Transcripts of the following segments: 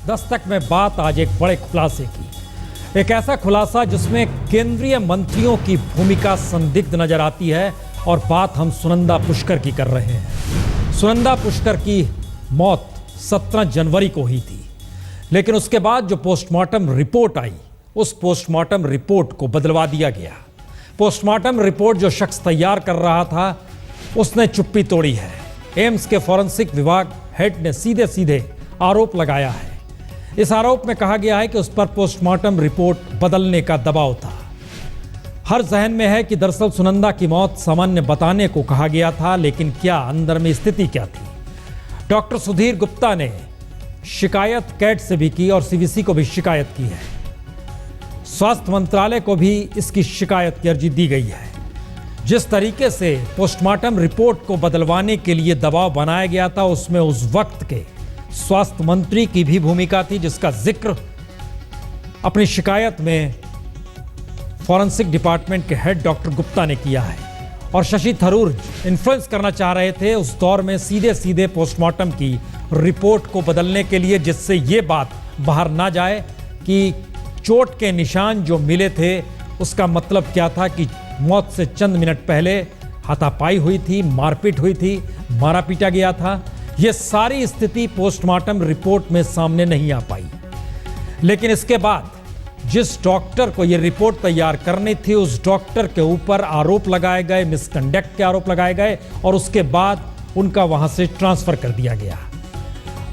दस्तक में बात आज एक बड़े खुलासे की। एक ऐसा खुलासा जिसमें केंद्रीय मंत्रियों की भूमिका संदिग्ध नजर आती है और बात हम सुनंदा पुष्कर की कर रहे हैं। सुनंदा पुष्कर की मौत 17 जनवरी को ही थी, लेकिन उसके बाद जो पोस्टमार्टम रिपोर्ट आई, उस पोस्टमार्टम रिपोर्ट को बदलवा दिया गया। पोस्टमार्टम रिपोर्ट जो शख्स तैयार कर रहा था, उसने चुप्पी तोड़ी है। एम्स के फॉरेंसिक विभाग हेड ने सीधे सीधे आरोप लगाया है। इस आरोप में कहा गया है कि उस पर पोस्टमार्टम रिपोर्ट बदलने का दबाव था। हर जहन में है कि दरअसल सुनंदा की मौत सामान्य बताने को कहा गया था, लेकिन क्या अंदर में स्थिति क्या थी? डॉक्टर सुधीर गुप्ता ने शिकायत कैट से भी की और सीवीसी को भी शिकायत की है। स्वास्थ्य मंत्रालय को भी इसकी शिकायत की अर्जी दी गई है। जिस तरीके से पोस्टमार्टम रिपोर्ट को बदलवाने के लिए दबाव बनाया गया था, उसमें उस वक्त के स्वास्थ्य मंत्री की भी भूमिका थी, जिसका जिक्र अपनी शिकायत में फॉरेंसिक डिपार्टमेंट के हेड डॉक्टर गुप्ता ने किया है। और शशि थरूर इन्फ्लुएंस करना चाह रहे थे उस दौर में सीधे सीधे पोस्टमार्टम की रिपोर्ट को बदलने के लिए, जिससे ये बात बाहर ना जाए कि चोट के निशान जो मिले थे उसका मतलब क्या था कि मौत से चंद मिनट पहले हाथापाई हुई थी, मारपीट हुई थी, मारा पीटा गया था। यह सारी स्थिति पोस्टमार्टम रिपोर्ट में सामने नहीं आ पाई। लेकिन इसके बाद जिस डॉक्टर को यह रिपोर्ट तैयार करनी थी, उस डॉक्टर के ऊपर आरोप लगाए गए, मिसकंडक्ट के आरोप लगाए गए और उसके बाद उनका वहां से ट्रांसफर कर दिया गया।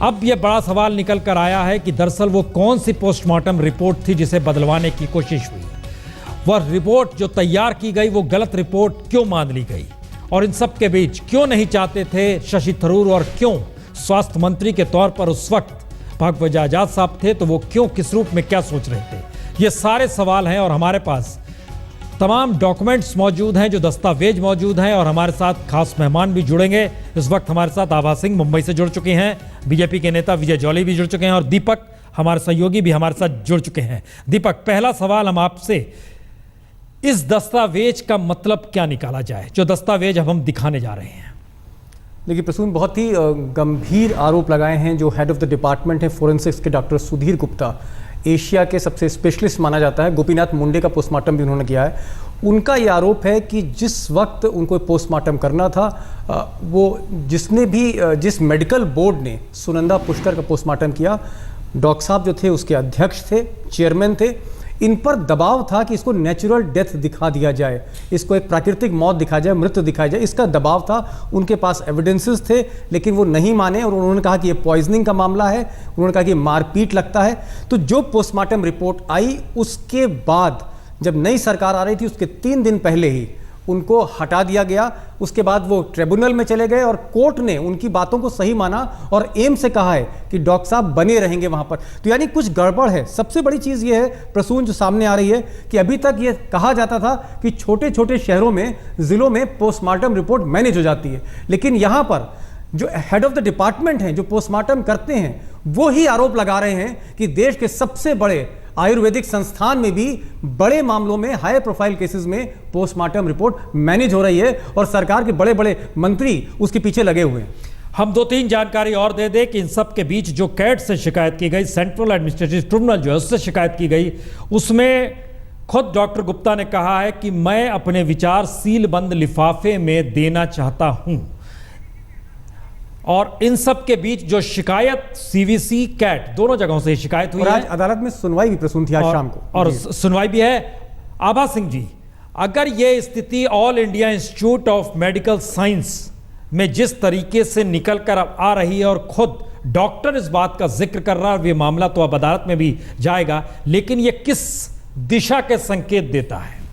अब यह बड़ा सवाल निकल कर आया है कि दरअसल वो कौन सी पोस्टमार्टम रिपोर्ट थी जिसे बदलवाने की कोशिश हुई। वह रिपोर्ट जो तैयार की गई वो गलत रिपोर्ट क्यों मान ली गई, और इन सब के बीच क्यों नहीं चाहते थे शशि थरूर, और क्यों स्वास्थ्य मंत्री के तौर पर उस वक्त भगवत आजाद साहब थे, तो वो क्यों, किस रूप में क्या सोच रहे थे? ये सारे सवाल हैं और हमारे पास तमाम डॉक्यूमेंट्स मौजूद हैं, जो दस्तावेज मौजूद हैं, और हमारे साथ खास मेहमान भी जुड़ेंगे। इस वक्त हमारे साथ आभा सिंह मुंबई से जुड़ चुके हैं, बीजेपी के नेता विजय जौली भी जुड़ चुके हैं और दीपक हमारे सहयोगी भी हमारे साथ जुड़ चुके हैं। दीपक, पहला सवाल हम आपसे, इस दस्तावेज का मतलब क्या निकाला जाए, जो दस्तावेज अब हम दिखाने जा रहे हैं? देखिए प्रसून, बहुत ही गंभीर आरोप लगाए हैं जो हेड ऑफ द डिपार्टमेंट है फोरेंसिक्स के डॉक्टर सुधीर गुप्ता, एशिया के सबसे स्पेशलिस्ट माना जाता है। गोपीनाथ मुंडे का पोस्टमार्टम भी उन्होंने किया है। उनका ये आरोप है कि जिस वक्त उनको पोस्टमार्टम करना था, वो जिस मेडिकल बोर्ड ने सुनंदा पुष्कर का पोस्टमार्टम किया, डॉक्टर साहब जो थे उसके अध्यक्ष थे, चेयरमैन थे, इन पर दबाव था कि इसको नेचुरल डेथ दिखा दिया जाए, इसको एक प्राकृतिक मौत दिखाई जाए, मृत्यु दिखाई जाए, इसका दबाव था। उनके पास एविडेंसेस थे, लेकिन वो नहीं माने और उन्होंने कहा कि ये पॉइजनिंग का मामला है, उन्होंने कहा कि मारपीट लगता है। तो जो पोस्टमार्टम रिपोर्ट आई, उसके बाद जब नई सरकार आ रही थी उसके 3 दिन पहले ही उनको हटा दिया गया। उसके बाद वो ट्रिब्यूनल में चले गए और कोर्ट ने उनकी बातों को सही माना और एम्स से कहा है कि डॉक्टर साहब बने रहेंगे वहां पर। तो यानी कुछ गड़बड़ है। सबसे बड़ी चीज ये है प्रसून, जो सामने आ रही है कि अभी तक ये कहा जाता था कि छोटे छोटे शहरों में, जिलों में पोस्टमार्टम रिपोर्ट मैनेज हो जाती है, लेकिन यहां पर जो हेड ऑफ द डिपार्टमेंट हैं, जो पोस्टमार्टम करते हैं, वो ही आरोप लगा रहे हैं कि देश के सबसे बड़े आयुर्वेदिक संस्थान में भी बड़े मामलों में, हाई प्रोफाइल केसेस में पोस्टमार्टम रिपोर्ट मैनेज हो रही है और सरकार के बड़े बड़े मंत्री उसके पीछे लगे हुए हैं। हम 2-3 जानकारी और दे दें कि इन सब के बीच जो कैट से शिकायत की गई, सेंट्रल एडमिनिस्ट्रेटिव ट्रिब्यूनल जो है उससे शिकायत की गई, उसमें खुद डॉक्टर गुप्ता ने कहा है कि मैं अपने विचार सील बंद लिफाफे में देना चाहता हूं। और इन सब के बीच जो शिकायत सीवीसी, कैट, दोनों जगहों से शिकायत हुई है। आज अदालत में सुनवाई भी प्रसून थी आज शाम को, और सुनवाई भी है। आभा सिंह जी, अगर यह स्थिति all India institute of medical science में जिस तरीके से निकल कर आ रही है और खुद डॉक्टर इस बात का जिक्र कर रहा है, ये मामला तो अब अदालत में भी जाएगा, लेकिन यह किस दिशा के संकेत देता है?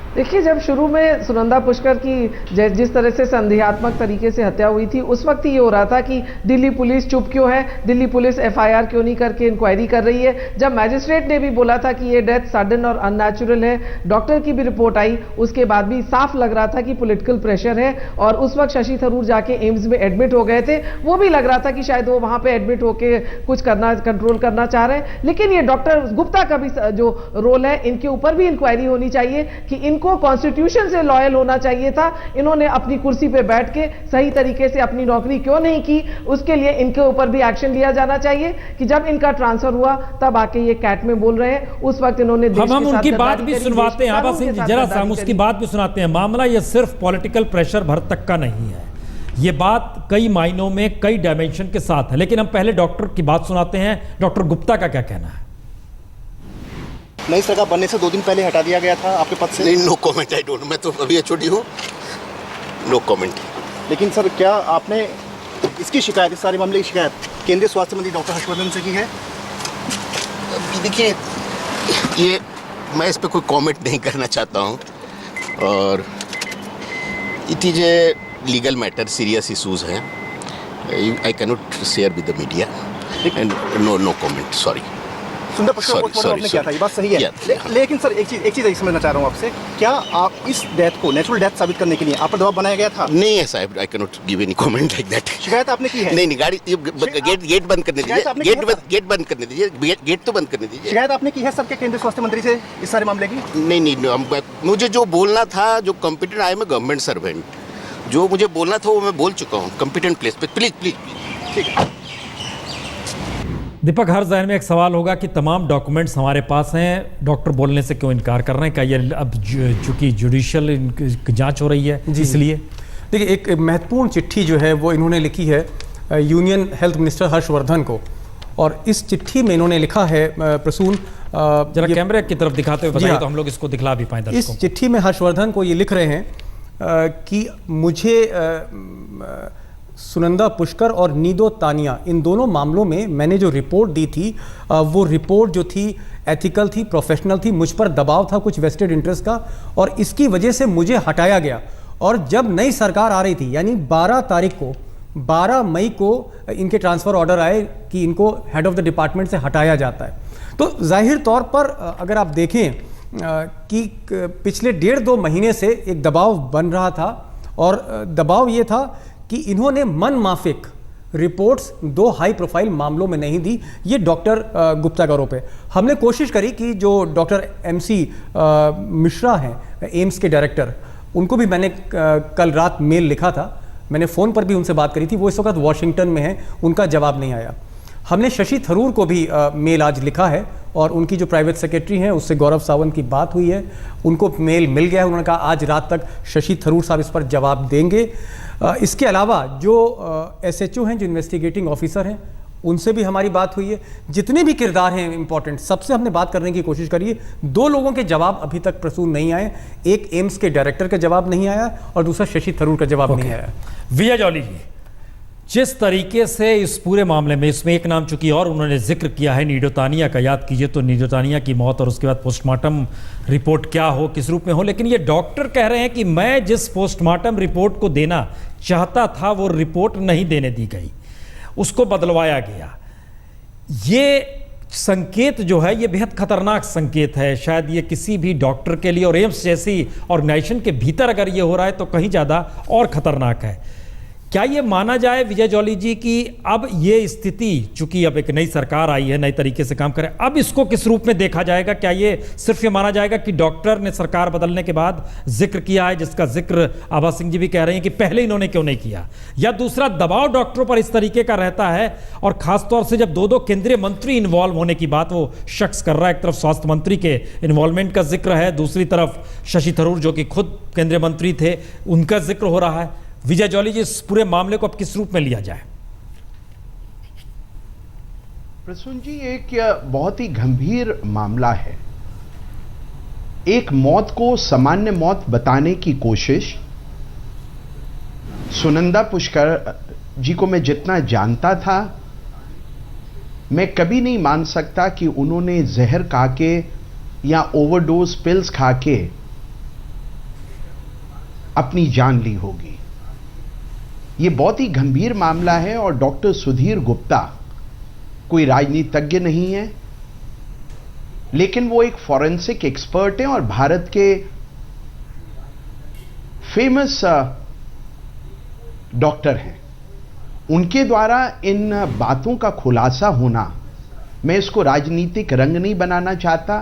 देखिए, जब शुरू में सुनंदा पुष्कर की जिस तरह से संदेहात्मक तरीके से हत्या हुई थी, उस वक्त ये हो रहा था कि दिल्ली पुलिस चुप क्यों है, दिल्ली पुलिस एफआईआर क्यों नहीं करके इंक्वायरी कर रही है। जब मैजिस्ट्रेट ने भी बोला था कि ये डेथ सडन और अननेचुरल है, डॉक्टर की भी रिपोर्ट आई, उसके बाद भी साफ लग रहा था कि पॉलिटिकल प्रेशर है। और उस वक्त शशि थरूर जाके एम्स में एडमिट हो गए थे, वो भी लग रहा था कि शायद वो वहां पर एडमिट होके कुछ कंट्रोल करना चाह रहे हैं। लेकिन ये डॉक्टर गुप्ता का भी जो रोल है, इनको ऊपर भी इंक्वायरी होनी चाहिए कि इनको इनको कॉन्स्टिट्यूशन से लॉयल होना चाहिए था। इन्होंने अपनी कुर्सी पे बैठ के सही तरीके से अपनी नौकरी क्यों नहीं की, उसके लिए इनके ऊपर भी एक्शन लिया जाना चाहिए कि जब इनका ट्रांसफर हुआ तब आके ये कैट में बोल रहे हैं, उस वक्त इन्होंने देश हम के साथ उनकी बात गद्दारी भी करी, सुनवाते हैं। आबा सिंह जी, जरा सा हम उसकी बात भी सुनाते हैं। मामला ये सिर्फ पॉलिटिकल प्रेशर भर तक का नहीं है, ये बात कई मायनों में कई डायमेंशन के साथ है। लेकिन हम पहले डॉक्टर की बात सुनाते हैं। डॉक्टर गुप्ता का क्या कहना है? नई सरकार बनने से 2 दिन पहले हटा दिया गया था आपके पद से। नहीं, नो कमेंट, आई डोंट। मैं तो अभी छोटी हूँ, नो कमेंट। लेकिन सर, क्या आपने इसकी शिकायत, इस सारे मामले की शिकायत केंद्रीय स्वास्थ्य मंत्री डॉक्टर हर्षवर्धन से की है? देखिए, ये मैं इस पे कोई कमेंट नहीं करना चाहता हूँ, और it is a legal matter, serious issues हैं। I cannot share with the media and no comment, sorry. Sundar Pushkar postmortem आपने किया था, ये बात सही है। लेकिन सर, एक चीज़ समझना चाह रहा हूँ आपसे, क्या आप इस डेथ को नेचुरल डेथ साबित करने के लिए आप पर दबाव बनाया गया था? नहीं है साहब, I cannot give any comment like that. शिकायत आपने की है? नहीं, गाड़ी गेट बंद करने दीजिए, गेट बंद करने दीजिए, गेट तो बंद करने दीजिए। शिकायत आपने की है सर के केंद्रीय स्वास्थ्य मंत्री से इस सारे मामले की? नहीं, मुझे जो बोलना था, जो competent, I am a government servant, जो मुझे बोलना था वो मैं बोल चुका हूँ कॉम्पिटेंट प्लेस पे। प्लीज प्लीज ठीक है। दीपक, हर जहन में एक सवाल होगा कि तमाम डॉक्यूमेंट्स हमारे पास हैं, डॉक्टर बोलने से क्यों इनकार कर रहे हैं? क्या ये अब चूंकि जुडिशियल जांच हो रही है इसलिए? देखिए, एक महत्वपूर्ण चिट्ठी जो है वो इन्होंने लिखी है यूनियन हेल्थ मिनिस्टर हर्षवर्धन को, और इस चिट्ठी में इन्होंने लिखा है, प्रसून जरा कैमरे की तरफ दिखाते हुए बताइए तो हम लोग इसको दिखला भी पाएं दर्शकों को। इस चिट्ठी में हर्षवर्धन को ये लिख रहे हैं कि मुझे सुनंदा पुष्कर और नीदो तानिया, इन दोनों मामलों में मैंने जो रिपोर्ट दी थी वो रिपोर्ट जो थी एथिकल थी, प्रोफेशनल थी। मुझ पर दबाव था कुछ वेस्टेड इंटरेस्ट का, और इसकी वजह से मुझे हटाया गया। और जब नई सरकार आ रही थी, यानी 12 मई को इनके ट्रांसफ़र ऑर्डर आए कि इनको हेड ऑफ द डिपार्टमेंट से हटाया जाता है। तो जाहिर तौर पर अगर आप देखें कि पिछले 1.5-2 महीने से एक दबाव बन रहा था, और दबाव ये था कि इन्होंने मन माफिक रिपोर्ट्स 2 हाई प्रोफाइल मामलों में नहीं दी। ये डॉक्टर गुप्ता का आरोप है। हमने कोशिश करी कि जो डॉक्टर MC मिश्रा हैं, एम्स के डायरेक्टर, उनको भी मैंने कल रात मेल लिखा था, मैंने फ़ोन पर भी उनसे बात करी थी, वो इस वक्त वॉशिंगटन में हैं, उनका जवाब नहीं आया। हमने शशि थरूर को भी मेल आज लिखा है, और उनकी जो प्राइवेट सेक्रेटरी हैं उससे गौरव सावंत की बात हुई है, उनको मेल मिल गया है। उन्होंने कहा आज रात तक शशि थरूर साहब इस पर जवाब देंगे। इसके अलावा जो SHO हैं, जो इन्वेस्टिगेटिंग ऑफिसर हैं, उनसे भी हमारी बात हुई है। जितने भी किरदार हैं इंपॉर्टेंट, सबसे हमने बात करने की कोशिश करी है। 2 लोगों के जवाब अभी तक प्रसून नहीं आए। एक एम्स के डायरेक्टर का जवाब नहीं आया, और दूसरा शशि थरूर का जवाब नहीं आया। विजय जॉली जी, जिस तरीके से इस पूरे मामले में, इसमें एक नाम चूंकि और उन्होंने जिक्र किया है नीदो तानिया का, याद कीजिए तो नीदो तानिया की मौत और उसके बाद पोस्टमार्टम रिपोर्ट क्या हो, किस रूप में हो, लेकिन ये डॉक्टर कह रहे हैं कि मैं जिस पोस्टमार्टम रिपोर्ट को देना चाहता था वो रिपोर्ट नहीं देने दी गई, उसको बदलवाया गया। ये संकेत जो है ये बेहद खतरनाक संकेत है, शायद ये किसी भी डॉक्टर के लिए, और एम्स जैसी ऑर्गेनाइजेशन के भीतर अगर ये हो रहा है तो कहीं ज़्यादा और खतरनाक है। क्या ये माना जाए विजय जॉली जी कि अब ये स्थिति, चूंकि अब एक नई सरकार आई है, नए तरीके से काम करे, अब इसको किस रूप में देखा जाएगा? क्या ये सिर्फ ये माना जाएगा कि डॉक्टर ने सरकार बदलने के बाद जिक्र किया है, जिसका जिक्र आभा सिंह जी भी कह रहे हैं कि पहले इन्होंने क्यों नहीं किया, या दूसरा दबाव डॉक्टरों पर इस तरीके का रहता है, और खासतौर से जब 2 केंद्रीय मंत्री इन्वॉल्व होने की बात वो शख्स कर रहा है, एक तरफ स्वास्थ्य मंत्री के इन्वॉल्वमेंट का जिक्र है, दूसरी तरफ शशि थरूर जो कि खुद केंद्रीय मंत्री थे, उनका जिक्र हो रहा है। विजय जॉली जी, इस पूरे मामले को अब किस रूप में लिया जाए? प्रसून जी, एक बहुत ही गंभीर मामला है। एक मौत को सामान्य मौत बताने की कोशिश। सुनंदा पुष्कर जी को मैं जितना जानता था, मैं कभी नहीं मान सकता कि उन्होंने जहर खा के या ओवरडोज पिल्स खा के अपनी जान ली होगी। यह बहुत ही गंभीर मामला है, और डॉक्टर सुधीर गुप्ता कोई राजनीतिज्ञ नहीं है, लेकिन वो एक फॉरेंसिक एक्सपर्ट हैं और भारत के फेमस डॉक्टर हैं। उनके द्वारा इन बातों का खुलासा होना, मैं इसको राजनीतिक रंग नहीं बनाना चाहता,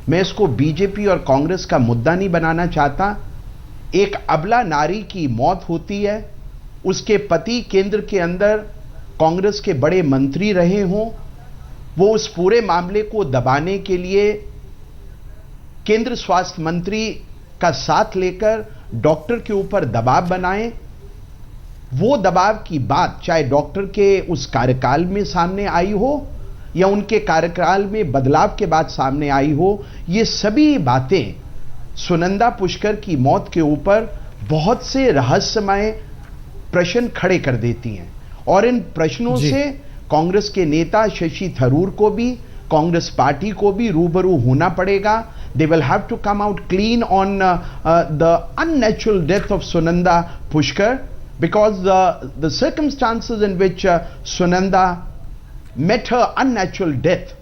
मैं इसको बीजेपी और कांग्रेस का मुद्दा नहीं बनाना चाहता। एक अबला नारी की मौत होती है, उसके पति केंद्र के अंदर कांग्रेस के बड़े मंत्री रहे हों, वो उस पूरे मामले को दबाने के लिए केंद्र स्वास्थ्य मंत्री का साथ लेकर डॉक्टर के ऊपर दबाव बनाएं। वो दबाव की बात चाहे डॉक्टर के उस कार्यकाल में सामने आई हो या उनके कार्यकाल में बदलाव के बाद सामने आई हो, ये सभी बातें सुनंदा पुष्कर की मौत के ऊपर बहुत से रहस्यमय प्रश्न खड़े कर देती हैं। और इन प्रश्नों से कांग्रेस के नेता शशि थरूर को भी, कांग्रेस पार्टी को भी रूबरू होना पड़ेगा। They will have to come out clean on the unnatural death of Sunanda Pushkar, because the circumstances in which Sunanda met her unnatural death,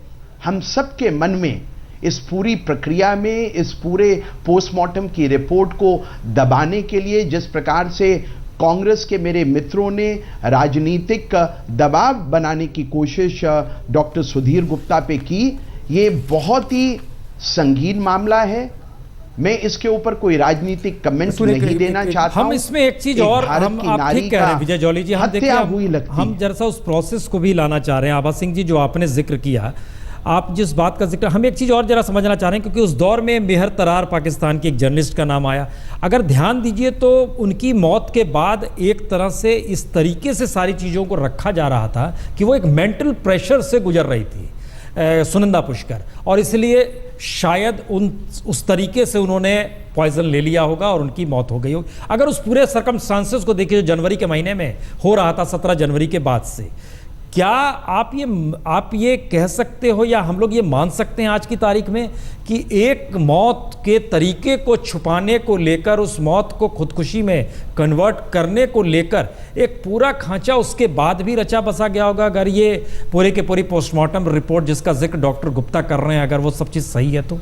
हम सबके मन में इस पूरी प्रक्रिया में, इस पूरे पोस्टमार्टम की रिपोर्ट को दबाने के लिए जिस प्रकार से कांग्रेस के मेरे मित्रों ने राजनीतिक दबाव बनाने की कोशिश डॉक्टर सुधीर गुप्ता पे की, ये बहुत ही संगीन मामला है। मैं इसके ऊपर कोई राजनीतिक कमेंट नहीं देना चाहता। हम इसमें एक चीज और, हम आप ठीक कह रहे हैं विजय जौली जी, हम देखिए हम जरा सा उस प्रोसेस को भी लाना चाह रहे हैं। आभा सिंह जी, जो आपने जिक्र किया, आप जिस बात का जिक्र, हम एक चीज़ और जरा समझना चाह रहे हैं, क्योंकि उस दौर में मेहर तरार पाकिस्तान की एक जर्नलिस्ट का नाम आया। अगर ध्यान दीजिए तो उनकी मौत के बाद एक तरह से इस तरीके से सारी चीज़ों को रखा जा रहा था कि वो एक मेंटल प्रेशर से गुजर रही थी सुनंदा पुष्कर, और इसलिए शायद उस तरीके से उन्होंने पॉइजन ले लिया होगा और उनकी मौत हो गई होगी। अगर उस पूरे सर्कमस्टांसेस को देखिए जो जनवरी के महीने में हो रहा था, 17 जनवरी के बाद से, क्या आप ये कह सकते हो या हम लोग ये मान सकते हैं आज की तारीख में कि एक मौत के तरीके को छुपाने को लेकर, उस मौत को खुदकुशी में कन्वर्ट करने को लेकर एक पूरा खांचा उसके बाद भी रचा बसा गया होगा? अगर ये पूरे के पूरी पोस्टमार्टम रिपोर्ट जिसका जिक्र डॉक्टर गुप्ता कर रहे हैं, अगर वो सब चीज़ सही है तो?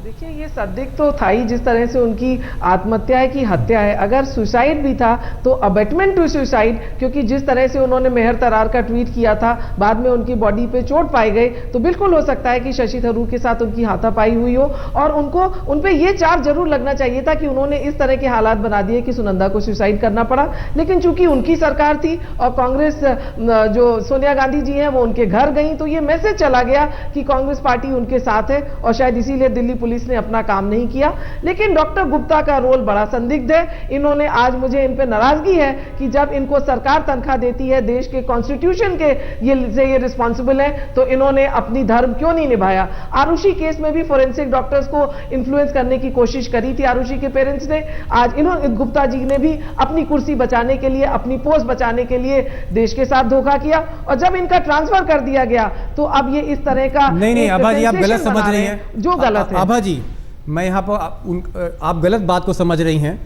देखिए, ये संदिग्ध तो था ही जिस तरह से उनकी आत्महत्या है कि हत्या है। अगर सुसाइड भी था तो अबेटमेंट टू सुसाइड, क्योंकि जिस तरह से उन्होंने मेहर तरार का ट्वीट किया था, बाद में उनकी बॉडी पे चोट पाई गई, तो बिल्कुल हो सकता है कि शशि थरूर के साथ उनकी हाथापाई हुई हो और उन पे ये चार्ज जरूर लगना चाहिए था कि उन्होंने इस तरह के हालात बना दिए कि सुनंदा को सुसाइड करना पड़ा। लेकिन चूंकि उनकी सरकार थी और कांग्रेस जो सोनिया गांधी जी हैं वो उनके घर गई, तो ये मैसेज चला गया कि कांग्रेस पार्टी उनके साथ है और शायद इसीलिए दिल्ली पुलिस ने अपना काम नहीं किया। लेकिन डॉक्टर गुप्ता का रोल बड़ा संदिग्ध है। इन्होंने, आज मुझे इन पे नाराजगी है कि जब इनको सरकार तनख्वाह देती है, देश के कॉन्स्टिट्यूशन के ये रिस्पॉन्सिबल है, तो इन्होंने अपनी धर्म क्यों नहीं निभाया? आरुषि केस में भी फोरेंसिक डॉक्टर्स को इन्फ्लुएंस करने की कोशिश करी थी आरुषि के पेरेंट्स ने। आज इन्होंने, गुप्ता जी ने भी अपनी कुर्सी बचाने के लिए, अपनी पोस्ट बचाने के लिए देश के साथ धोखा किया, और जब इनका ट्रांसफर कर दिया गया तो अब ये इस तरह का नहीं आभा जी, आप गलत समझ रही हैं, जो गलत है। आभा जी, मैं यहाँ पर आप गलत बात को समझ रही हैं।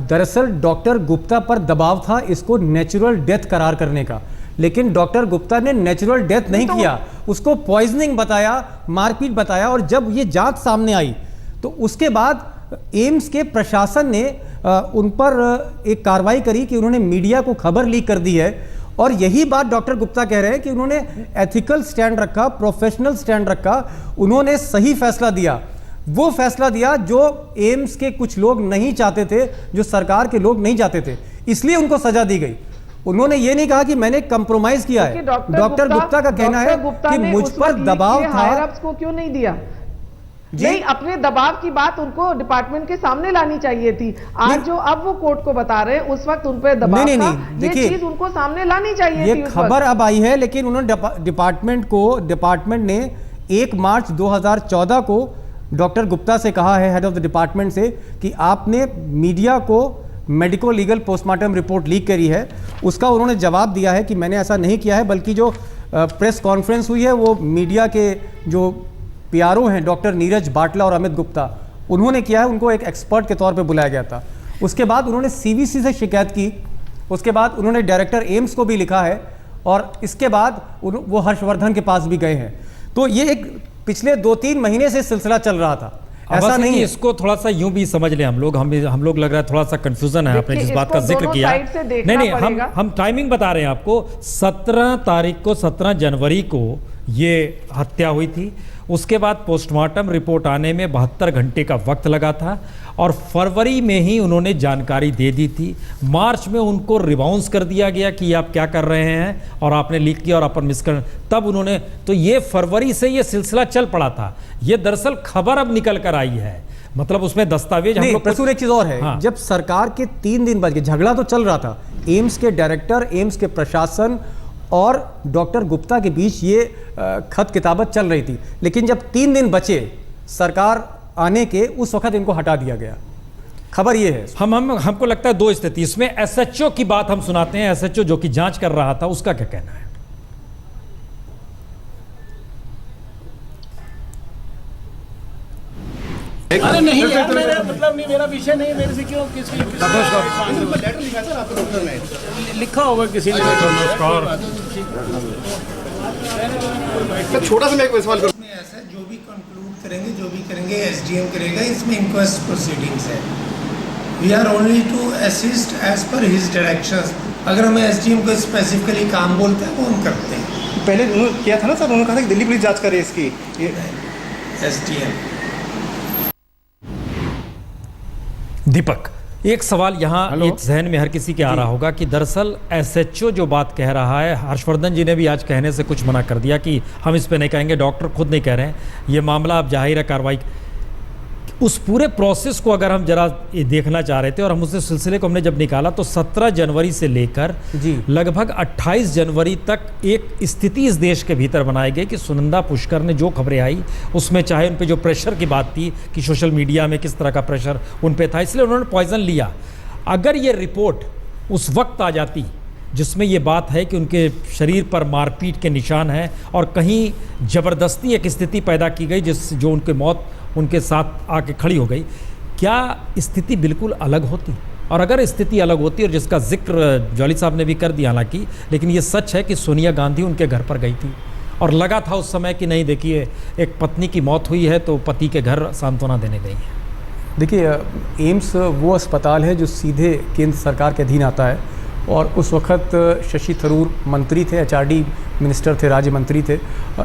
दरअसल डॉक्टर गुप्ता पर दबाव था इसको नेचुरल डेथ करार करने का, लेकिन डॉक्टर गुप्ता ने नेचुरल डेथ नहीं किया, उसको पॉइजनिंग बताया, मारपीट बताया। और जब ये जांच सामने आई तो उसके बाद एम्स के प्रशासन ने उन पर एक कार्रवाई करी कि उन्होंने मीडिया को खबर लीक कर दी है। और यही बात डॉक्टर गुप्ता कह रहे हैं कि उन्होंने एथिकल स्टैंड रखा, प्रोफेशनल स्टैंड रखा, उन्होंने सही फैसला दिया। वो फैसला दिया जो एम्स के कुछ लोग नहीं चाहते थे, जो सरकार के लोग नहीं चाहते थे, इसलिए उनको सजा दी गई। उन्होंने ये नहीं कहा कि मैंने कंप्रोमाइज किया है। डॉक्टर गुप्ता का कहना है कि मुझ पर दबाव था। को क्यों नहीं दिया? नहीं, अपने दबाव की बात उनको डिपार्टमेंट के सामने लानी चाहिए थी। आज जो अब वो कोर्ट को बता रहे हैं, उस वक्त उन पे दबाव था, ये चीज उनको सामने लानी चाहिए थी। ये खबर अब आई है, लेकिन उन्होंने डिपार्टमेंट ने 1 मार्च 2014 को डॉक्टर गुप्ता से कहा है, हेड ऑफ द डिपार्टमेंट से, कि आपने मीडिया को medico legal postmortem report leak करी है। उसका उन्होंने जवाब दिया है कि मैंने ऐसा नहीं किया है, बल्कि जो प्रेस कॉन्फ्रेंस हुई है वो मीडिया के जो पीआरओ हैं डॉक्टर नीरज बाटला और अमित गुप्ता, उन्होंने किया है। उनको एक एक्सपर्ट के तौर पे बुलाया गया था। उसके बाद उन्होंने सीवीसी से शिकायत की, उसके बाद उन्होंने डायरेक्टर एम्स को भी लिखा है, और इसके बाद वो हर्षवर्धन के पास भी गए हैं। तो ये एक पिछले 2-3 महीने से सिलसिला चल रहा था। ऐसा नहीं है। इसको थोड़ा सा यूं भी समझ लें हम लोग लग रहा है थोड़ा सा कंफ्यूजन है। आपने जिस बात का जिक्र किया, नहीं हम टाइमिंग बता रहे हैं आपको। 17 जनवरी को ये हत्या हुई थी। उसके बाद पोस्टमार्टम रिपोर्ट आने में 72 घंटे का वक्त लगा था और फरवरी में ही उन्होंने जानकारी दे दी थी। मार्च में उनको रिबाउंस कर दिया गया कि आप क्या कर रहे हैं और आपने लीक किया और अपन मिस कर, तब उन्होंने, तो ये फरवरी से ये सिलसिला चल पड़ा था। ये दरअसल खबर अब निकल कर आई है, मतलब उसमें दस्तावेज हम लोग। प्रसून एक चीज और है, हाँ। जब सरकार के 3 दिन बाद झगड़ा तो चल रहा था, एम्स के डायरेक्टर, एम्स के प्रशासन और डॉक्टर गुप्ता के बीच ये खत किताबत चल रही थी, लेकिन जब 3 दिन बचे सरकार आने के, उस वक्त इनको हटा दिया गया। खबर ये है। हमको लगता है 2 स्थिति इसमें। एसएचओ की बात हम सुनाते हैं, एसएचओ जो कि जांच कर रहा था, उसका क्या कहना है? अरे नहीं यार, मतलब नहीं, मेरा विषय नहीं, मेरे से क्यों किसी लिखा होगा किसी ने। छोटा सा मैं एक सवाल करूं, ऐसा जो भी कंक्लूड करेंगे, जो भी करेंगे एसडीएम करेगा, इसमें इंक्वेस्ट प्रोसीडिंग्स है। We are only to assist as per his directions. अगर हमें एसडीएम को स्पेसिफिकली काम बोलते हैं वो हम करते हैं। पहले उन्होंने किया था ना सर, उन्होंने कहा था कि दिल्ली पुलिस जांच करे इसकी। एसडीएम दीपक, एक सवाल यहाँ एक जहन में हर किसी के आ रहा होगा कि दरअसल एसएचओ जो बात कह रहा है, हर्षवर्धन जी ने भी आज कहने से कुछ मना कर दिया कि हम इस पे नहीं कहेंगे, डॉक्टर खुद नहीं कह रहे हैं, ये मामला अब जाहिर है कार्रवाई। उस पूरे प्रोसेस को अगर हम जरा देखना चाह रहे थे और हम उस सिलसिले को हमने जब निकाला तो 17 जनवरी से लेकर लगभग 28 जनवरी तक एक स्थिति इस देश के भीतर बनाई गई कि सुनंदा पुष्कर ने जो खबरें आई उसमें चाहे उन पे जो प्रेशर की बात थी कि सोशल मीडिया में किस तरह का प्रेशर उन पे था, इसलिए उन्होंने पॉइजन लिया। अगर ये रिपोर्ट उस वक्त आ जाती जिसमें ये बात है कि उनके शरीर पर मारपीट के निशान हैं और कहीं ज़बरदस्ती एक स्थिति पैदा की गई जो उनकी मौत उनके साथ आके खड़ी हो गई, क्या स्थिति बिल्कुल अलग होती? और अगर स्थिति अलग होती, और जिसका जिक्र जॉली साहब ने भी कर दिया हालांकि, लेकिन ये सच है कि सोनिया गांधी उनके घर पर गई थी और लगा था उस समय कि नहीं, देखिए एक पत्नी की मौत हुई है तो पति के घर सांत्वना देने गई है। देखिए, एम्स वो अस्पताल है जो सीधे केंद्र सरकार के अधीन आता है और उस वक्त शशि थरूर मंत्री थे, एचआरडी मिनिस्टर थे, राज्य मंत्री थे।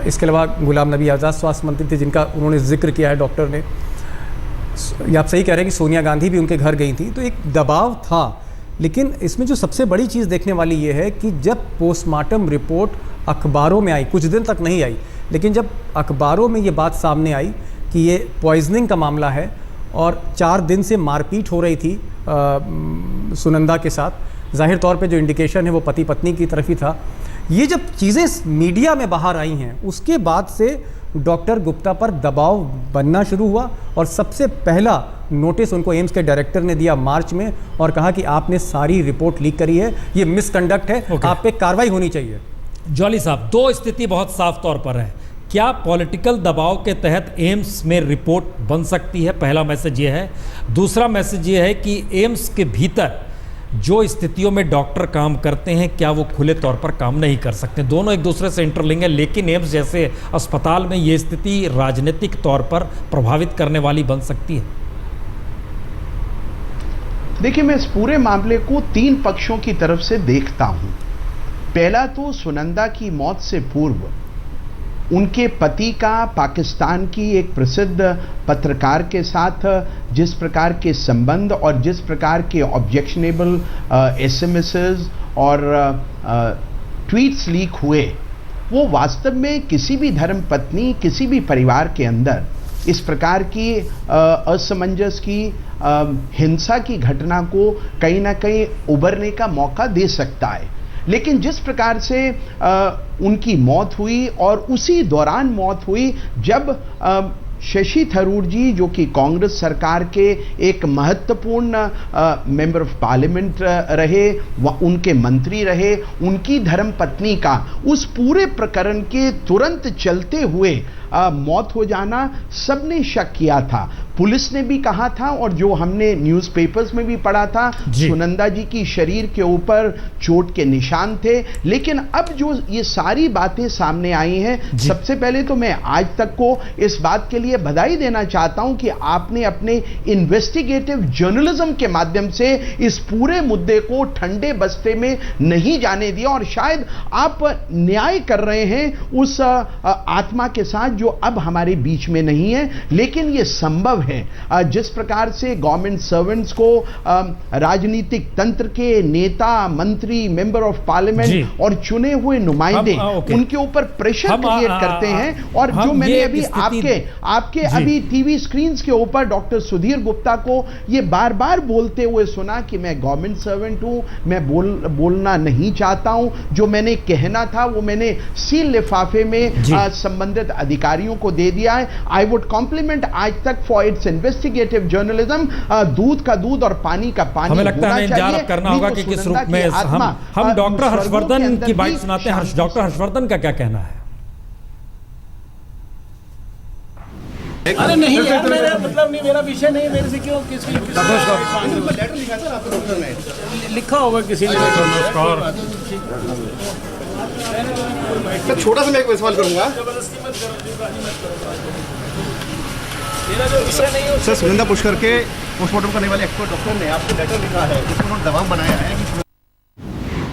इसके अलावा गुलाम नबी आज़ाद स्वास्थ्य मंत्री थे, जिनका उन्होंने जिक्र किया है डॉक्टर ने। आप सही कह रहे हैं कि सोनिया गांधी भी उनके घर गई थी, तो एक दबाव था। लेकिन इसमें जो सबसे बड़ी चीज़ देखने वाली ये है कि जब पोस्टमार्टम रिपोर्ट अखबारों में आई, कुछ दिन तक नहीं आई, लेकिन जब अखबारों में ये बात सामने आई कि ये पॉइजनिंग का मामला है और 4 दिन से मारपीट हो रही थी सुनंदा के साथ, जाहिर तौर पे जो इंडिकेशन है वो पति पत्नी की तरफ ही था। ये जब चीज़ें मीडिया में बाहर आई हैं, उसके बाद से डॉक्टर गुप्ता पर दबाव बनना शुरू हुआ और सबसे पहला नोटिस उनको एम्स के डायरेक्टर ने दिया मार्च में और कहा कि आपने सारी रिपोर्ट लीक करी है, ये मिसकंडक्ट है, आप पे कार्रवाई होनी चाहिए। जॉली साहब, 2 स्थिति बहुत साफ तौर पर है। क्या पॉलिटिकल दबाव के तहत एम्स में रिपोर्ट बन सकती है? पहला मैसेज ये है। दूसरा मैसेज ये है कि एम्स के भीतर जो स्थितियों में डॉक्टर काम करते हैं, क्या वो खुले तौर पर काम नहीं कर सकते? दोनों एक दूसरे से इंटरलिंक है, लेकिन एम्स जैसे अस्पताल में ये स्थिति राजनीतिक तौर पर प्रभावित करने वाली बन सकती है। देखिए, मैं इस पूरे मामले को 3 पक्षों की तरफ से देखता हूं। पहला तो सुनंदा की मौत से पूर्व उनके पति का पाकिस्तान की एक प्रसिद्ध पत्रकार के साथ जिस प्रकार के संबंध और जिस प्रकार के ऑब्जेक्शनेबल एसएमएसेस और ट्वीट्स लीक हुए, वो वास्तव में किसी भी धर्म पत्नी, किसी भी परिवार के अंदर इस प्रकार की असमंजस की हिंसा की घटना को कहीं ना कहीं उभरने का मौका दे सकता है। लेकिन जिस प्रकार से उनकी मौत हुई और उसी दौरान मौत हुई जब शशि थरूर जी, जो कि कांग्रेस सरकार के एक महत्वपूर्ण मेंबर ऑफ पार्लियामेंट रहे, उनके मंत्री रहे, उनकी धर्मपत्नी का उस पूरे प्रकरण के तुरंत चलते हुए मौत हो जाना सबने शक किया था। पुलिस ने भी कहा था और जो हमने न्यूज़पेपर्स में भी पढ़ा था, सुनंदा जी की शरीर के ऊपर चोट के निशान थे। लेकिन अब जो ये सारी बातें सामने आई हैं, सबसे पहले तो मैं आज तक को इस बात के लिए बधाई देना चाहता हूं कि आपने अपने इन्वेस्टिगेटिव जर्नलिज्म के माध्यम से इस पूरे मुद्दे को ठंडे बस्ते में नहीं जाने दिया और शायद आप न्याय कर रहे हैं उस आत्मा के साथ जो अब हमारे बीच में नहीं है। लेकिन यह संभव है जिस प्रकार से गवर्नमेंट सर्वेंट्स को राजनीतिक तंत्र के नेता, मंत्री, मेंबर ऑफ पार्लियामेंट और चुने हुए नुमाइंदे उनके ऊपर प्रेशर क्रिएट करते हैं। और जो मैंने अभी आपके अभी टीवी स्क्रीन के ऊपर डॉक्टर सुधीर गुप्ता को ये बार बार बोलते हुए सुना कि मैं गवर्नमेंट सर्वेंट हूं, मैं बोलना नहीं चाहता हूं, जो मैंने कहना था वो मैंने सील लिफाफे में संबंधित अधिकारियों को दे दिया है। आई वुड कॉम्प्लीमेंट आज तक फॉर इट्स इन्वेस्टिगेटिव जर्नलिज्म। दूध का दूध और पानी का पानी। हमें लगता है इंतजार अब करना होगा कि किस रूप में हम डॉक्टर हर्षवर्धन की बाइट सुनाते हैं। डॉक्टर हर्षवर्धन का क्या कहना है? अरे नहीं यार, मेरा मतलब नहीं, मेरा विषय नहीं, मेरे से क्यों किसी लिखा होगा किसी ने। छोटा सा मैं एक सवाल करूंगा सर, सुनंदा पुष्कर के पोस्टमार्टम करने वाले एक्सपर्ट डॉक्टर ने आपको लेटर लिखा है जिसमें उन्होंने दबाव बनाया है कि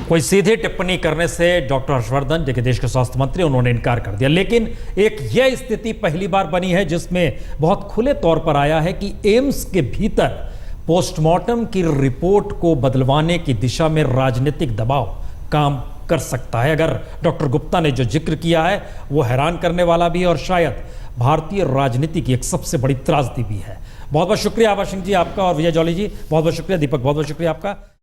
कोई सीधी टिप्पणी करने से डॉक्टर हर्षवर्धन जो कि देश के स्वास्थ्य मंत्री, उन्होंने इनकार कर दिया। लेकिन एक यह स्थिति पहली बार बनी है जिसमें बहुत खुले तौर पर आया है कि एम्स के भीतर पोस्टमार्टम की रिपोर्ट को बदलवाने की दिशा में राजनीतिक दबाव काम कर सकता है। अगर डॉक्टर गुप्ता ने जो जिक्र किया है वो हैरान करने वाला भी है और शायद भारतीय राजनीति की एक सबसे बड़ी त्रासदी भी है। बहुत बहुत शुक्रिया आभा सिंह जी आपका और विजय जौली जी, बहुत बहुत शुक्रिया। दीपक, बहुत बहुत शुक्रिया आपका।